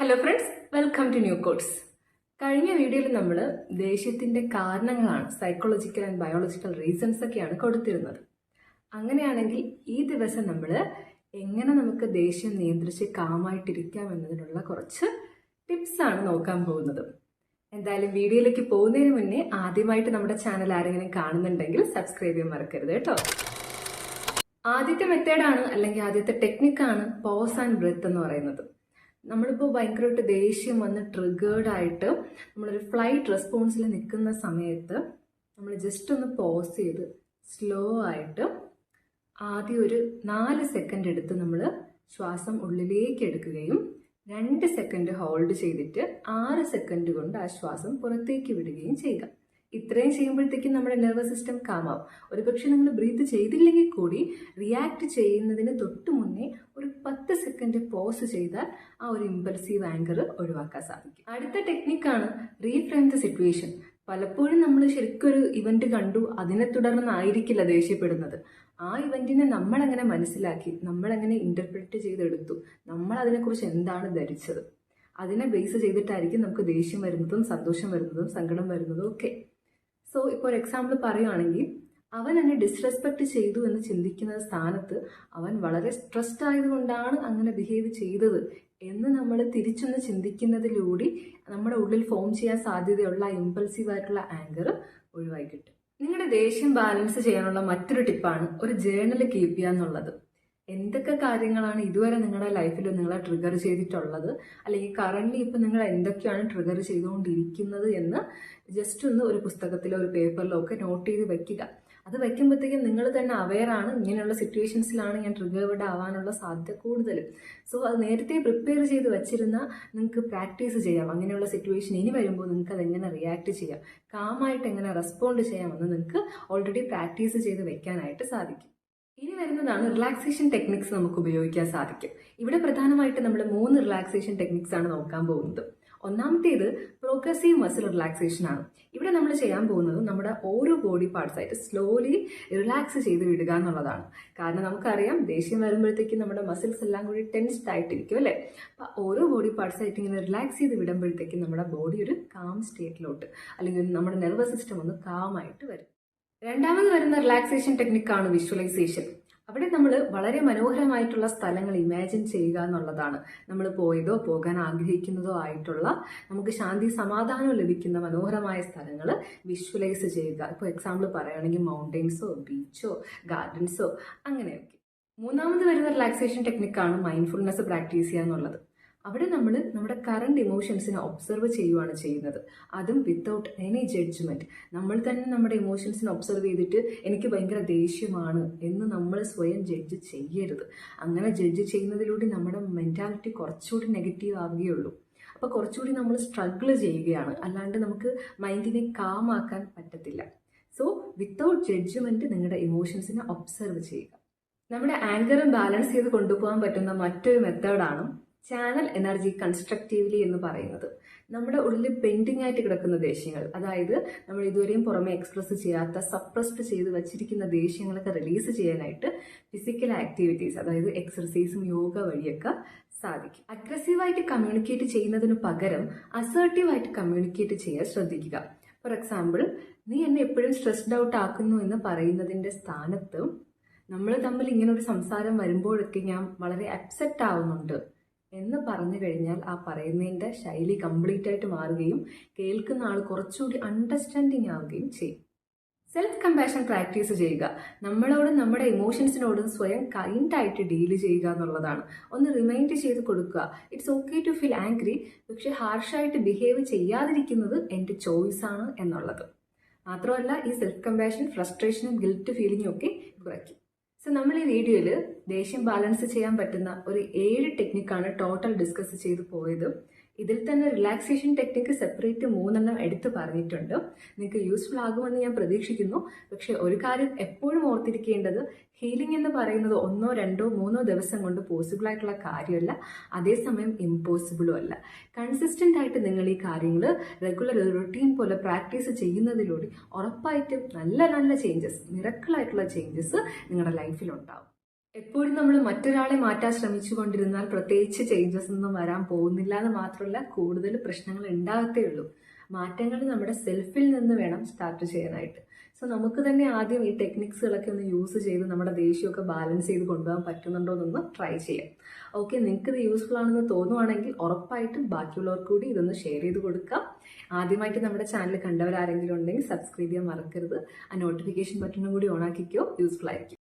Hello friends, welcome to new codes. കഴിഞ്ഞ വീഡിയോയിൽ നമ്മൾ ദേഷ്യത്തിൻ്റെ കാരണങ്ങളാണ്, സൈക്കോളജിക്കൽ ആൻഡ് ബയോളജിക്കൽ റീസൺസ് ഒക്കെയാണ് കൊടുത്തിരുന്നത്. അങ്ങനെയാണെങ്കിൽ ഈ ദിവസം നമ്മൾ എങ്ങനെ നമുക്ക് ദേഷ്യം നിയന്ത്രിച്ച് കാമായിട്ടിരിക്കാം എന്നതിനുള്ള കുറച്ച് ടിപ്സാണ് നോക്കാൻ പോകുന്നത്. എന്തായാലും വീഡിയോയിലേക്ക് പോകുന്നതിന് മുന്നേ ആദ്യമായിട്ട് നമ്മുടെ ചാനൽ ആരെങ്കിലും കാണുന്നുണ്ടെങ്കിൽ സബ്സ്ക്രൈബ് ചെയ്യാൻ മറക്കരുത് കേട്ടോ. ആദ്യത്തെ മെത്തേഡാണ് അല്ലെങ്കിൽ ആദ്യത്തെ ടെക്നിക്കാണ് പോസ് ആൻഡ് ബ്രെത്ത് എന്ന് പറയുന്നത്. നമ്മളിപ്പോൾ ഭയങ്കരമായിട്ട് ദേഷ്യം വന്ന് ട്രിഗേർഡായിട്ട് നമ്മളൊരു ഫ്ലൈറ്റ് റെസ്പോൺസിൽ നിൽക്കുന്ന സമയത്ത് നമ്മൾ ജസ്റ്റ് ഒന്ന് പോസ് ചെയ്ത് സ്ലോ ആയിട്ട് ആദ്യം ഒരു 4 സെക്കൻഡ് എടുത്ത് നമ്മൾ ശ്വാസം ഉള്ളിലേക്ക് എടുക്കുകയും 2 സെക്കൻഡ് ഹോൾഡ് ചെയ്തിട്ട് 6 സെക്കൻഡ് കൊണ്ട് ആ ശ്വാസം പുറത്തേക്ക് വിടുകയും ചെയ്യുക. ഇത്രയും ചെയ്യുമ്പോഴത്തേക്കും നമ്മുടെ നെർവസ് സിസ്റ്റം കാമാവും. ഒരുപക്ഷെ നിങ്ങൾ ബ്രീത്ത് ചെയ്തില്ലെങ്കിൽ കൂടി റിയാക്ട് ചെയ്യുന്നതിന് തൊട്ട് മുന്നേ ഒരു 10 സെക്കൻഡ് പോസ് ചെയ്താൽ ആ ഒരു ഇമ്പൾസീവ് ആങ്കർ ഒഴിവാക്കാൻ സാധിക്കും. അടുത്ത ടെക്നിക്കാണ് റീഫ്രെയിം ദ സിറ്റുവേഷൻ. പലപ്പോഴും നമ്മൾ ശരിക്കും ഒരു ഇവന്റ് കണ്ടു, അതിനെ തുടർന്നായിരിക്കില്ല ദേഷ്യപ്പെടുന്നത്. ആ ഇവന്റിനെ നമ്മളെങ്ങനെ മനസ്സിലാക്കി, നമ്മളെങ്ങനെ ഇന്റർപ്രറ്റ് ചെയ്തെടുത്തു, നമ്മൾ അതിനെക്കുറിച്ച് എന്താണ് ധരിച്ചത്, അതിനെ ബേസ് ചെയ്തിട്ടായിരിക്കും നമുക്ക് ദേഷ്യം വരുന്നതും സന്തോഷം വരുന്നതും സങ്കടം വരുന്നതും ഒക്കെ. സോ ഇപ്പോൾ ഒരു എക്സാമ്പിൾ പറയുകയാണെങ്കിൽ, അവൻ എന്നെ ഡിസ്റെസ്പെക്ട് ചെയ്തു എന്ന് ചിന്തിക്കുന്ന സ്ഥാനത്ത് അവൻ വളരെ സ്ട്രെസ്ഡ് ആയതുകൊണ്ടാണ് അങ്ങനെ ബിഹേവ് ചെയ്തത് എന്ന് നമ്മൾ തിരിച്ചൊന്ന് ചിന്തിക്കുന്നതിലൂടെ നമ്മുടെ ഉള്ളിൽ ഫോം ചെയ്യാൻ സാധ്യതയുള്ള ഇമ്പൾസീവ് ആയിട്ടുള്ള ആങ്കർ ഒഴിവായി കിട്ടും. നിങ്ങളുടെ ദേഷ്യം ബാലൻസ് ചെയ്യാനുള്ള മറ്റൊരു ടിപ്പാണ് ഒരു ജേർണൽ കീപ്പ് ചെയ്യുക എന്നുള്ളത്. എന്തൊക്കെ കാര്യങ്ങളാണ് ഇതുവരെ നിങ്ങളുടെ ലൈഫിൽ നിങ്ങളെ ട്രിഗർ ചെയ്തിട്ടുള്ളത്, അല്ലെങ്കിൽ കറന്റ് ഇപ്പം നിങ്ങൾ എന്തൊക്കെയാണ് ട്രിഗർ ചെയ്തുകൊണ്ടിരിക്കുന്നത് എന്ന് ജസ്റ്റ് ഒന്ന് ഒരു പുസ്തകത്തിലോ ഒരു പേപ്പറിലോ ഒക്കെ നോട്ട് ചെയ്ത് വെക്കുക. അത് വെക്കുമ്പോഴത്തേക്കും നിങ്ങൾ തന്നെ അവെയറാണ്, ഇങ്ങനെയുള്ള സിറ്റുവേഷൻസിലാണ് ഞാൻ ട്രിഗേർഡ് ആവാനുള്ള സാധ്യത കൂടുതൽ. സോ അത് നേരത്തെ പ്രിപ്പയർ ചെയ്ത് വെച്ചിരുന്നാൽ നിങ്ങൾക്ക് പ്രാക്ടീസ് ചെയ്യാം. അങ്ങനെയുള്ള സിറ്റുവേഷൻ ഇനി വരുമ്പോൾ നിങ്ങൾക്ക് അതെങ്ങനെ റിയാക്ട് ചെയ്യാം, കാമായിട്ട് എങ്ങനെ റെസ്പോണ്ട് ചെയ്യാമെന്ന് നിങ്ങൾക്ക് ഓൾറെഡി പ്രാക്ടീസ് ചെയ്ത് വെക്കാനായിട്ട് സാധിക്കും. ഇനി വരുന്നതാണ് റിലാക്സേഷൻ ടെക്നിക്സ് നമുക്ക് ഉപയോഗിക്കാൻ സാധിക്കും. ഇവിടെ പ്രധാനമായിട്ട് നമ്മൾ 3 റിലാക്സേഷൻ ടെക്നിക്സ് ആണ് നോക്കാൻ പോകുന്നത്. ഒന്നാമത്തേത് പ്രോഗ്രസീവ് മസിൽ റിലാക്സേഷൻ ആണ്. ഇവിടെ നമ്മൾ ചെയ്യാൻ പോകുന്നത് നമ്മുടെ ഓരോ ബോഡി പാർട്സ് ആയിട്ട് സ്ലോലി റിലാക്സ് ചെയ്ത് വിടുക എന്നുള്ളതാണ്. കാരണം നമുക്കറിയാം, ദേഷ്യം വരുമ്പോഴത്തേക്കും നമ്മുടെ മസിൽസ് എല്ലാം കൂടി ടെൻസ്ഡ് ആയിട്ടിരിക്കും അല്ലേ. അപ്പം ഓരോ ബോഡി പാർട്സ് ആയിട്ട് ഇങ്ങനെ റിലാക്സ് ചെയ്ത് വിടുമ്പോഴത്തേക്കും നമ്മുടെ ബോഡി ഒരു കാം സ്റ്റേറ്റിലോട്ട്, അല്ലെങ്കിൽ നമ്മുടെ നെർവസ് സിസ്റ്റം ഒന്ന് കാമായിട്ട് വരും. രണ്ടാമത് വരുന്ന റിലാക്സേഷൻ ടെക്നിക്കാണ് വിഷ്വലൈസേഷൻ. അവിടെ നമ്മൾ വളരെ മനോഹരമായിട്ടുള്ള സ്ഥലങ്ങൾ ഇമാജിൻ ചെയ്യുക എന്നുള്ളതാണ്. നമ്മൾ പോയതോ പോകാൻ ആഗ്രഹിക്കുന്നതോ ആയിട്ടുള്ള, നമുക്ക് ശാന്തി സമാധാനം ലഭിക്കുന്ന മനോഹരമായ സ്ഥലങ്ങൾ വിഷ്വലൈസ് ചെയ്യുക. ഇപ്പോൾ എക്സാമ്പിൾ പറയുകയാണെങ്കിൽ മൗണ്ടെയിൻസോ ബീച്ചോ ഗാർഡൻസോ അങ്ങനെയൊക്കെ. മൂന്നാമത് വരുന്ന റിലാക്സേഷൻ ടെക്നിക്കാണ് മൈൻഡ്ഫുൾനെസ് പ്രാക്ടീസ് ചെയ്യുക എന്നുള്ളത്. അവിടെ നമ്മൾ നമ്മുടെ കറണ്ട് ഇമോഷൻസിനെ ഒബ്സർവ് ചെയ്യുകയാണ് ചെയ്യുന്നത്, അതും വിത്തൗട്ട് എനി ജഡ്ജ്മെന്റ്. നമ്മൾ തന്നെ നമ്മുടെ ഇമോഷൻസിനെ ഒബ്സർവ് ചെയ്തിട്ട് എനിക്ക് ഭയങ്കര ദേഷ്യമാണ് എന്ന് നമ്മൾ സ്വയം ജഡ്ജ് ചെയ്യരുത്. അങ്ങനെ ജഡ്ജ് ചെയ്യുന്നതിലൂടെ നമ്മുടെ മെന്റാലിറ്റി കുറച്ചുകൂടി നെഗറ്റീവ് ആവുകയുള്ളൂ. അപ്പോൾ കുറച്ചുകൂടി നമ്മൾ സ്ട്രഗിൾ ചെയ്യുകയാണ്, അല്ലാണ്ട് നമുക്ക് മൈൻഡിനെ കാമാക്കാൻ പറ്റത്തില്ല. സോ വിത്തൗട്ട് ജഡ്ജ്മെന്റ് നിങ്ങളുടെ ഇമോഷൻസിനെ ഒബ്സർവ് ചെയ്യുക. നമ്മുടെ ആങ്കറും ബാലൻസ് ചെയ്ത് കൊണ്ടുപോകാൻ പറ്റുന്ന മറ്റൊരു മെത്തേഡാണ് ചാനൽ എനർജി കൺസ്ട്രക്റ്റീവ്ലി എന്ന് പറയുന്നത്. നമ്മുടെ ഉള്ളിൽ പെൻഡിങ് ആയിട്ട് കിടക്കുന്ന ദേഷ്യങ്ങൾ, അതായത് നമ്മൾ ഇതുവരെയും പുറമെ എക്സ്പ്രസ് ചെയ്യാത്ത, സപ്രസ്ഡ് ചെയ്ത് വച്ചിരിക്കുന്ന ദേഷ്യങ്ങളൊക്കെ റിലീസ് ചെയ്യാനായിട്ട് ഫിസിക്കൽ ആക്ടിവിറ്റീസ്, അതായത് എക്സർസൈസും യോഗ വഴിയൊക്കെ സാധിക്കും. അഗ്രസീവായിട്ട് കമ്മ്യൂണിക്കേറ്റ് ചെയ്യുന്നതിന് പകരം അസേർട്ടീവായിട്ട് കമ്മ്യൂണിക്കേറ്റ് ചെയ്യാൻ ശ്രദ്ധിക്കുക. ഫോർ എക്സാമ്പിൾ, നീ എന്നെ എപ്പോഴും സ്ട്രെസ്ഡ് ഔട്ട് ആക്കുന്നു എന്ന് പറയുന്നതിൻ്റെ സ്ഥാനത്ത് നമ്മൾ തമ്മിൽ ഇങ്ങനെ ഒരു സംസാരം വരുമ്പോഴൊക്കെ ഞാൻ വളരെ അപ്സെറ്റ് ആവുന്നുണ്ട് എന്ന് പറഞ്ഞു കഴിഞ്ഞാൽ ആ പറയുന്നതിൻ്റെ ശൈലി കംപ്ലീറ്റ് ആയിട്ട് മാറുകയും കേൾക്കുന്ന ആൾ കുറച്ചുകൂടി അണ്ടർസ്റ്റാൻഡിങ് ആവുകയും ചെയ്യും. സെൽഫ് കമ്പാഷൻ പ്രാക്ടീസ് ചെയ്യുക. നമ്മളോടും നമ്മുടെ ഇമോഷൻസിനോടും സ്വയം കൈൻഡായിട്ട് ഡീൽ ചെയ്യുക എന്നുള്ളതാണ്. ഒന്ന് റിമൈൻഡ് ചെയ്ത് കൊടുക്കുക, it's okay to feel angry, പക്ഷെ ഹാർഷായിട്ട് ബിഹേവ് ചെയ്യാതിരിക്കുന്നത് എൻ്റെ ചോയ്സാണ് എന്നുള്ളത്. മാത്രമല്ല, ഈ സെൽഫ് കമ്പാഷൻ ഫ്രസ്ട്രേഷനും ഗിൽറ്റ് ഫീലിംഗും ഒക്കെ കുറയ്ക്കും. സോ നമ്മൾ ഈ വീഡിയോയിൽ ദേഷ്യം ബാലൻസ് ചെയ്യാൻ പറ്റുന്ന ഒരു 7 ടെക്നിക്കാണ് ടോട്ടൽ ഡിസ്കസ് ചെയ്ത് പോയത്. ഇതിൽ തന്നെ റിലാക്സേഷൻ ടെക്നിക്ക് സെപ്പറേറ്റ് 3 എടുത്ത് പറഞ്ഞിട്ടുണ്ട്. നിങ്ങൾക്ക് യൂസ്ഫുൾ ആകുമെന്ന് ഞാൻ പ്രതീക്ഷിക്കുന്നു. പക്ഷെ ഒരു കാര്യം എപ്പോഴും ഓർത്തിരിക്കേണ്ടത്, ഹീലിംഗ് എന്ന് പറയുന്നത് 1, 2, 3 ദിവസം കൊണ്ട് പോസിബിൾ ആയിട്ടുള്ള കാര്യമല്ല, അതേസമയം ഇമ്പോസിബിളും അല്ല. കൺസിസ്റ്റന്റ് ആയിട്ട് നിങ്ങൾ ഈ കാര്യങ്ങൾ റെഗുലർ റുട്ടീൻ പോലെ പ്രാക്ടീസ് ചെയ്യുന്നതിലൂടെ ഉറപ്പായിട്ടും നല്ല നല്ല ചേഞ്ചസ്, മിറക്കിൾ ആയിട്ടുള്ള ചേഞ്ചസ് നിങ്ങളുടെ ലൈഫിൽ ഉണ്ടാവും. എപ്പോഴും നമ്മൾ മറ്റൊരാളെ മാറ്റാൻ ശ്രമിച്ചു കൊണ്ടിരുന്നാൽ പ്രത്യേകിച്ച് ചേഞ്ചസ് ഒന്നും വരാൻ പോകുന്നില്ല എന്ന് മാത്രമല്ല, കൂടുതൽ പ്രശ്നങ്ങൾ ഉണ്ടാകത്തേ ഉള്ളൂ. മാറ്റങ്ങൾ നമ്മുടെ സെൽഫിൽ നിന്ന് വേണം സ്റ്റാർട്ട് ചെയ്യാനായിട്ട്. സോ നമുക്ക് തന്നെ ആദ്യം ഈ ടെക്നിക്സുകളൊക്കെ ഒന്ന് യൂസ് ചെയ്ത് നമ്മുടെ ദേഷ്യമൊക്കെ ബാലൻസ് ചെയ്ത് കൊണ്ടുപോകാൻ പറ്റുന്നുണ്ടോ എന്നൊന്ന് ട്രൈ ചെയ്യാം. ഓക്കെ, നിങ്ങൾക്ക് ഇത് യൂസ്ഫുൾ ആണെന്ന് തോന്നുവാണെങ്കിൽ ഉറപ്പായിട്ടും ബാക്കിയുള്ളവർക്ക് കൂടി ഇതൊന്ന് ഷെയർ ചെയ്ത് കൊടുക്കാം. ആദ്യമായിട്ട് നമ്മുടെ ചാനൽ കണ്ടവരാരെങ്കിലും ഉണ്ടെങ്കിൽ സബ്സ്ക്രൈബ് ചെയ്യാൻ മറക്കരുത്. ആ നോട്ടിഫിക്കേഷൻ ബട്ടണും കൂടി ഓൺ ആക്കിക്കോ, യൂസ്ഫുൾ ആയിരിക്കും.